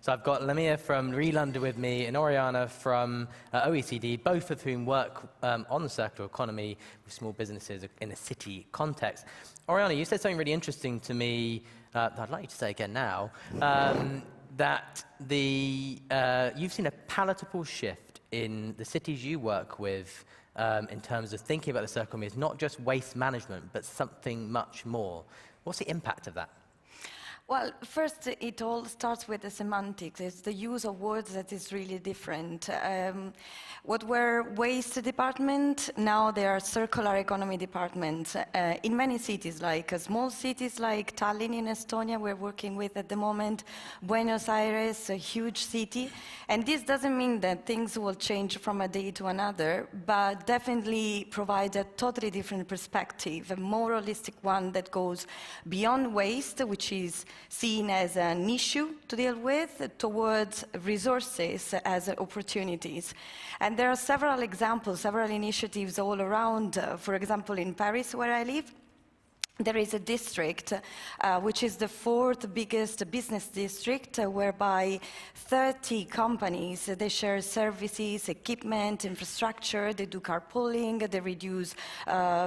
So I've got Lamia from ReLondon with me and Oriana from OECD, both of whom work on the circular economy with small businesses in a city context. Oriana, you said something really interesting to me, that I'd like you to say again now, that you've seen a palatable shift in the cities you work with in terms of thinking about the circular economy. It's not just waste management, but something much more. What's the impact of that? Well, first, it all starts with the semantics. It's the use of words that is really different. What were waste department, now they are circular economy departments. In many cities, like small cities like Tallinn in Estonia, we're working with at the moment, Buenos Aires, a huge city. And this doesn't mean that things will change from a day to another, but definitely provide a totally different perspective, a more holistic one that goes beyond waste, which is seen as an issue to deal with, towards resources as opportunities. And there are several examples, several initiatives all around. For example, in Paris, where I live, there is a district which is the fourth biggest business district, whereby 30 companies, they share services, equipment, infrastructure, they do carpooling, they reduce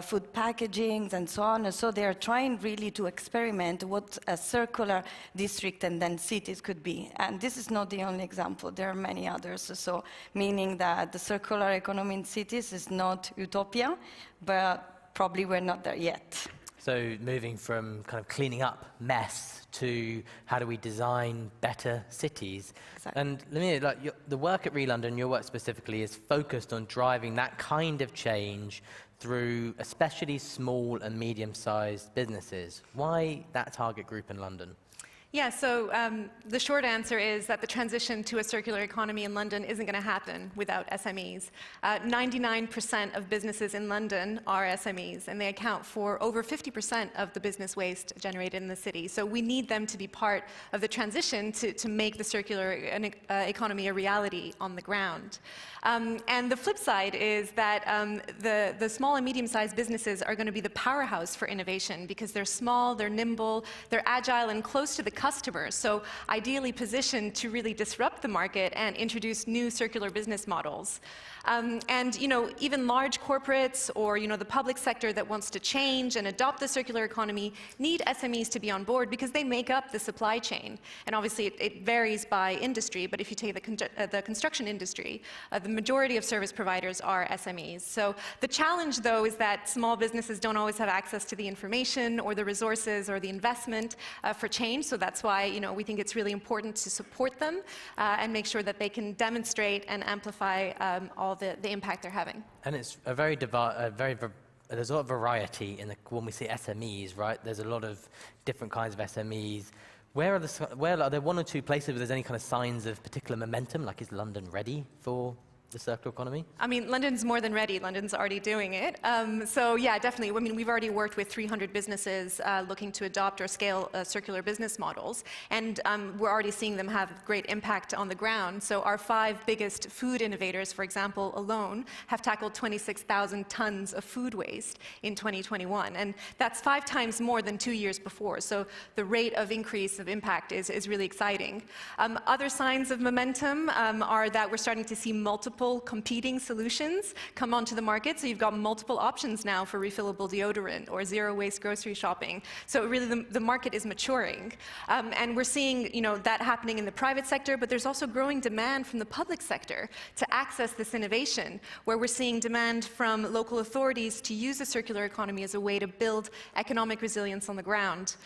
food packaging and so on. So they are trying really to experiment what a circular district and then cities could be. And this is not the only example, there are many others. So meaning that the circular economy in cities is not utopia, but probably we're not there yet. So moving from kind of cleaning up mess to how do we design better cities. Exactly. And Lamia, like the work at ReLondon, your work specifically, is focused on driving that kind of change through especially small and medium-sized businesses. Why that target group in London? Yeah, so the short answer is that the transition to a circular economy in London isn't going to happen without SMEs. 99% of businesses in London are SMEs, and they account for over 50% of the business waste generated in the city. So we need them to be part of the transition to make the circular economy a reality on the ground. And the flip side is that the small and medium-sized businesses are going to be the powerhouse for innovation because they're small, they're nimble, they're agile and close to the customers, so ideally positioned to really disrupt the market and introduce new circular business models. And even large corporates or the public sector that wants to change and adopt the circular economy need SMEs to be on board because they make up the supply chain. And obviously it varies by industry, but if you take the construction industry, the majority of service providers are SMEs. So the challenge though is that small businesses don't always have access to the information or the resources or the investment for change. So that's why we think it's really important to support them and make sure that they can demonstrate and amplify all the impact they're having. And it's a there's a lot of variety when we say SMEs, right? There's a lot of different kinds of SMEs. Where are there one or two places where there's any kind of signs of particular momentum? Like, is London ready for the circular economy? I mean, London's more than ready. London's already doing it. So yeah, definitely. I mean, we've already worked with 300 businesses looking to adopt or scale circular business models. And we're already seeing them have great impact on the ground. So our 5 biggest food innovators, for example, alone, have tackled 26,000 tons of food waste in 2021. And that's 5 times more than 2 years before. So the rate of increase of impact is really exciting. Other signs of momentum are that we're starting to see multiple competing solutions come onto the market. So you've got multiple options now for refillable deodorant or zero waste grocery shopping. So really the market is maturing. And we're seeing that happening in the private sector, but there's also growing demand from the public sector to access this innovation, where we're seeing demand from local authorities to use the circular economy as a way to build economic resilience on the ground.